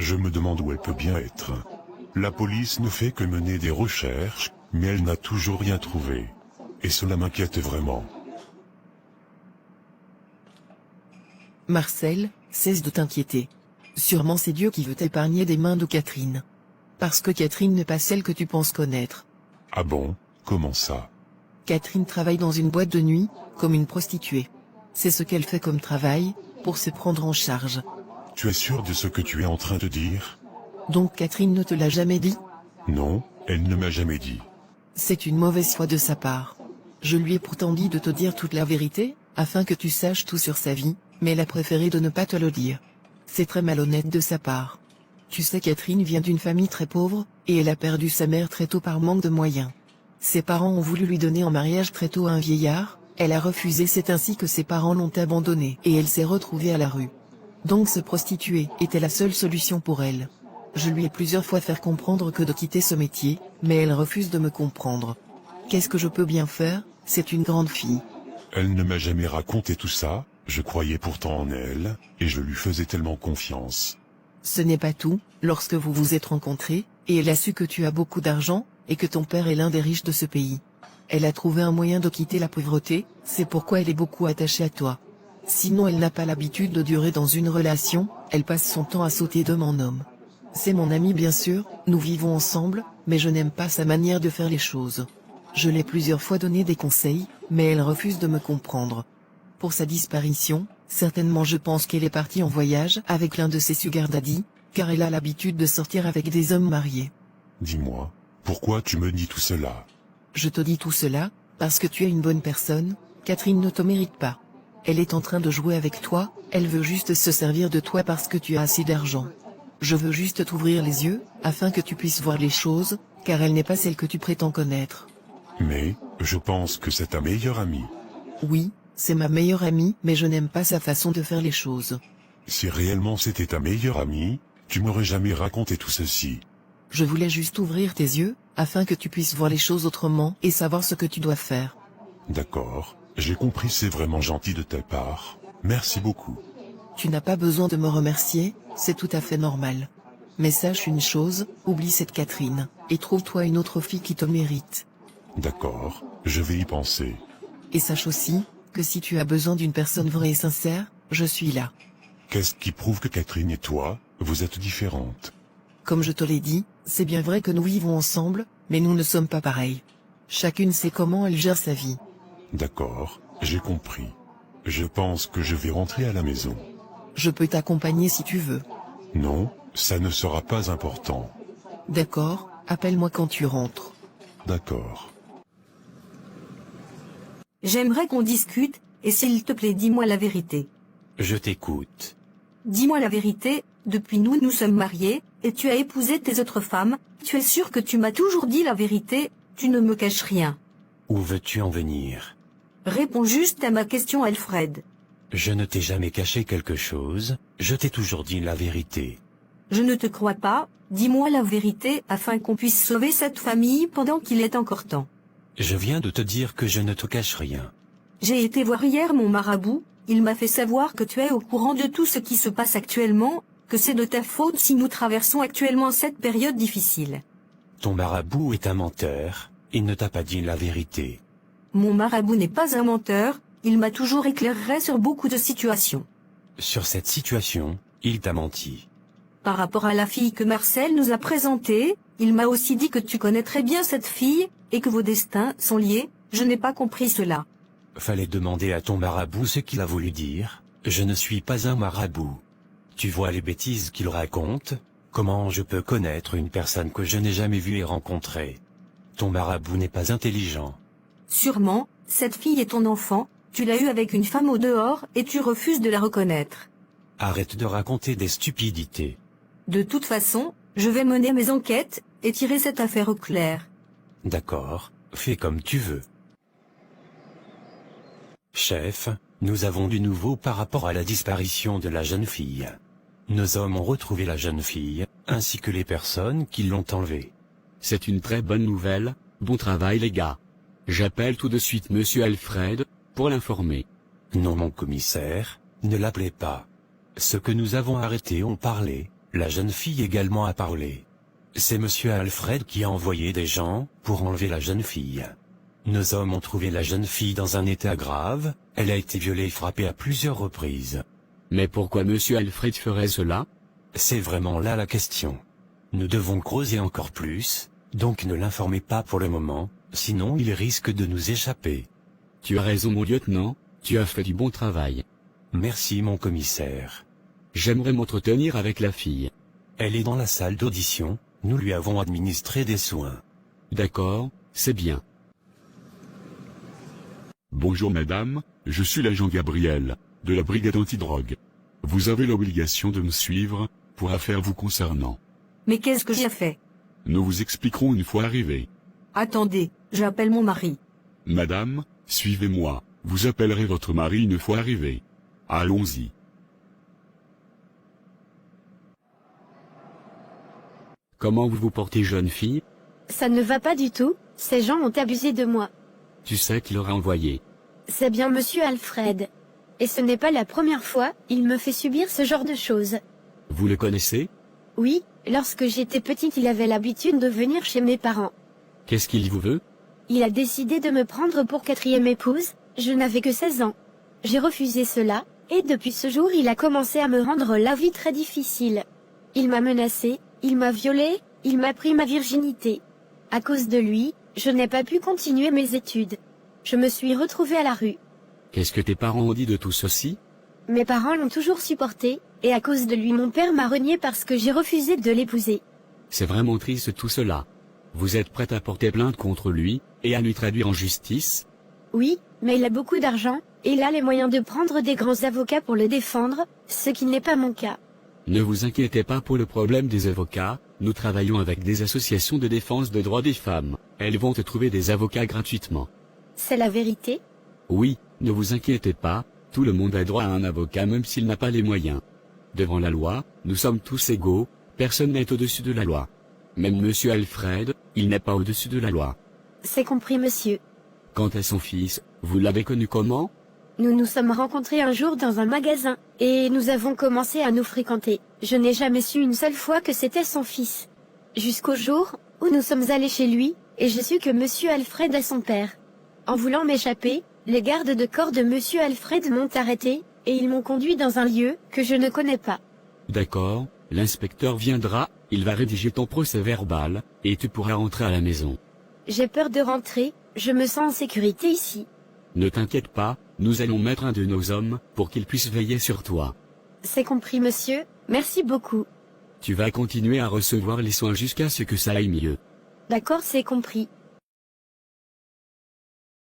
Je me demande où elle peut bien être. La police ne fait que mener des recherches, mais elle n'a toujours rien trouvé. Et cela m'inquiète vraiment. Marcel, cesse de t'inquiéter. Sûrement c'est Dieu qui veut t'épargner des mains de Catherine. Parce que Catherine n'est pas celle que tu penses connaître. Ah bon? Comment ça? Catherine travaille dans une boîte de nuit, comme une prostituée. C'est ce qu'elle fait comme travail, pour se prendre en charge. Tu es sûr de ce que tu es en train de dire? Donc Catherine ne te l'a jamais dit? Non, elle ne m'a jamais dit. C'est une mauvaise foi de sa part. Je lui ai pourtant dit de te dire toute la vérité, afin que tu saches tout sur sa vie, mais elle a préféré de ne pas te le dire. C'est très malhonnête de sa part. Tu sais, Catherine vient d'une famille très pauvre, et elle a perdu sa mère très tôt par manque de moyens. Ses parents ont voulu lui donner en mariage très tôt à un vieillard, elle a refusé, c'est ainsi que ses parents l'ont abandonnée et elle s'est retrouvée à la rue. Donc se prostituer était la seule solution pour elle. Je lui ai plusieurs fois fait comprendre que de quitter ce métier, mais elle refuse de me comprendre. Qu'est-ce que je peux bien faire? C'est une grande fille. Elle ne m'a jamais raconté tout ça, je croyais pourtant en elle, et je lui faisais tellement confiance. Ce n'est pas tout, lorsque vous vous êtes rencontrés, et elle a su que tu as beaucoup d'argent, et que ton père est l'un des riches de ce pays. Elle a trouvé un moyen de quitter la pauvreté, c'est pourquoi elle est beaucoup attachée à toi. Sinon elle n'a pas l'habitude de durer dans une relation, elle passe son temps à sauter d'homme en homme. C'est mon amie bien sûr, nous vivons ensemble, mais je n'aime pas sa manière de faire les choses. Je l'ai plusieurs fois donné des conseils, mais elle refuse de me comprendre. Pour sa disparition, certainement je pense qu'elle est partie en voyage avec l'un de ses sugar daddy, car elle a l'habitude de sortir avec des hommes mariés. Dis-moi, pourquoi tu me dis tout cela? Je te dis tout cela, parce que tu es une bonne personne, Catherine ne te mérite pas. Elle est en train de jouer avec toi, elle veut juste se servir de toi parce que tu as assez d'argent. Je veux juste t'ouvrir les yeux, afin que tu puisses voir les choses, car elle n'est pas celle que tu prétends connaître. Mais, je pense que c'est ta meilleure amie. Oui, c'est ma meilleure amie, mais je n'aime pas sa façon de faire les choses. Si réellement c'était ta meilleure amie, tu m'aurais jamais raconté tout ceci. Je voulais juste ouvrir tes yeux, afin que tu puisses voir les choses autrement et savoir ce que tu dois faire. D'accord, j'ai compris, c'est vraiment gentil de ta part. Merci beaucoup. Tu n'as pas besoin de me remercier, c'est tout à fait normal. Mais sache une chose, oublie cette Catherine, et trouve-toi une autre fille qui te mérite. D'accord, je vais y penser. Et sache aussi, que si tu as besoin d'une personne vraie et sincère, je suis là. Qu'est-ce qui prouve que Catherine et toi, vous êtes différentes? Comme je te l'ai dit, c'est bien vrai que nous vivons ensemble, mais nous ne sommes pas pareils. Chacune sait comment elle gère sa vie. D'accord, j'ai compris. Je pense que je vais rentrer à la maison. Je peux t'accompagner si tu veux. Non, ça ne sera pas important. D'accord, appelle-moi quand tu rentres. D'accord. J'aimerais qu'on discute, et s'il te plaît dis-moi la vérité. Je t'écoute. Dis-moi la vérité, depuis nous sommes mariés, et tu as épousé tes autres femmes, tu es sûr que tu m'as toujours dit la vérité, tu ne me caches rien. Où veux-tu en venir? Réponds juste à ma question, Alfred. Je ne t'ai jamais caché quelque chose, je t'ai toujours dit la vérité. Je ne te crois pas, dis-moi la vérité afin qu'on puisse sauver cette famille pendant qu'il est encore temps. Je viens de te dire que je ne te cache rien. J'ai été voir hier mon marabout, il m'a fait savoir que tu es au courant de tout ce qui se passe actuellement, que c'est de ta faute si nous traversons actuellement cette période difficile. Ton marabout est un menteur, il ne t'a pas dit la vérité. Mon marabout n'est pas un menteur, il m'a toujours éclairé sur beaucoup de situations. Sur cette situation, il t'a menti. Par rapport à la fille que Marcel nous a présentée, il m'a aussi dit que tu connais très bien cette fille, et que vos destins sont liés, je n'ai pas compris cela. Fallait demander à ton marabout ce qu'il a voulu dire. Je ne suis pas un marabout. Tu vois les bêtises qu'il raconte? Comment je peux connaître une personne que je n'ai jamais vue et rencontrée? Ton marabout n'est pas intelligent. Sûrement, cette fille est ton enfant, tu l'as eue avec une femme au dehors et tu refuses de la reconnaître. Arrête de raconter des stupidités. De toute façon, je vais mener mes enquêtes et tirer cette affaire au clair. D'accord, fais comme tu veux. Chef, nous avons du nouveau par rapport à la disparition de la jeune fille. Nos hommes ont retrouvé la jeune fille, ainsi que les personnes qui l'ont enlevée. C'est une très bonne nouvelle, bon travail les gars. J'appelle tout de suite Monsieur Alfred, pour l'informer. Non mon commissaire, ne l'appelez pas. Ceux que nous avons arrêtés ont parlé, La jeune fille également a parlé. C'est monsieur Alfred qui a envoyé des gens pour enlever la jeune fille. Nos hommes ont trouvé la jeune fille dans un état grave, elle a été violée et frappée à plusieurs reprises. Mais pourquoi monsieur Alfred ferait cela? C'est vraiment là la question. Nous devons creuser encore plus, donc ne l'informez pas pour le moment, sinon il risque de nous échapper. Tu as raison mon lieutenant, tu as fait du bon travail. Merci mon commissaire. J'aimerais m'entretenir avec la fille. Elle est dans la salle d'audition, nous lui avons administré des soins. D'accord, c'est bien. Bonjour madame, je suis l'agent Gabriel, de la brigade antidrogue. Vous avez l'obligation de me suivre, pour affaires vous concernant. Mais qu'est-ce que j'ai fait? Nous vous expliquerons une fois arrivés. Attendez, j'appelle mon mari. Madame, suivez-moi, vous appellerez votre mari une fois arrivé. Allons-y. Comment vous vous portez jeune fille? Ça ne va pas du tout, ces gens ont abusé de moi. Tu sais qui l'aura envoyé. C'est bien monsieur Alfred. Et ce n'est pas la première fois, il me fait subir ce genre de choses. Vous le connaissez? Oui, lorsque j'étais petite il avait l'habitude de venir chez mes parents. Qu'est-ce qu'il vous veut? Il a décidé de me prendre pour quatrième épouse, je n'avais que 16 ans. J'ai refusé cela, et depuis ce jour il a commencé à me rendre la vie très difficile. Il m'a menacé, il m'a violée, il m'a pris ma virginité. À cause de lui, je n'ai pas pu continuer mes études. Je me suis retrouvée à la rue. Qu'est-ce que tes parents ont dit de tout ceci? Mes parents l'ont toujours supporté, et à cause de lui mon père m'a renié parce que j'ai refusé de l'épouser. C'est vraiment triste tout cela. Vous êtes prête à porter plainte contre lui, et à lui traduire en justice? Oui, mais il a beaucoup d'argent, et il a les moyens de prendre des grands avocats pour le défendre, ce qui n'est pas mon cas. Ne vous inquiétez pas pour le problème des avocats, nous travaillons avec des associations de défense des droits des femmes. Elles vont te trouver des avocats gratuitement. C'est la vérité? Oui, ne vous inquiétez pas, tout le monde a droit à un avocat même s'il n'a pas les moyens. Devant la loi, nous sommes tous égaux, personne n'est au-dessus de la loi. Même monsieur Alfred, il n'est pas au-dessus de la loi. C'est compris monsieur. Quant à son fils, vous l'avez connu comment? Nous nous sommes rencontrés un jour dans un magasin, et nous avons commencé à nous fréquenter. Je n'ai jamais su une seule fois que c'était son fils. Jusqu'au jour où nous sommes allés chez lui, et j'ai su que monsieur Alfred est son père. En voulant m'échapper, les gardes de corps de monsieur Alfred m'ont arrêté, et ils m'ont conduit dans un lieu que je ne connais pas. D'accord, l'inspecteur viendra, il va rédiger ton procès verbal, et tu pourras rentrer à la maison. J'ai peur de rentrer, je me sens en sécurité ici. Ne t'inquiète pas, nous allons mettre un de nos hommes, pour qu'il puisse veiller sur toi. C'est compris monsieur, merci beaucoup. Tu vas continuer à recevoir les soins jusqu'à ce que ça aille mieux. D'accord, c'est compris.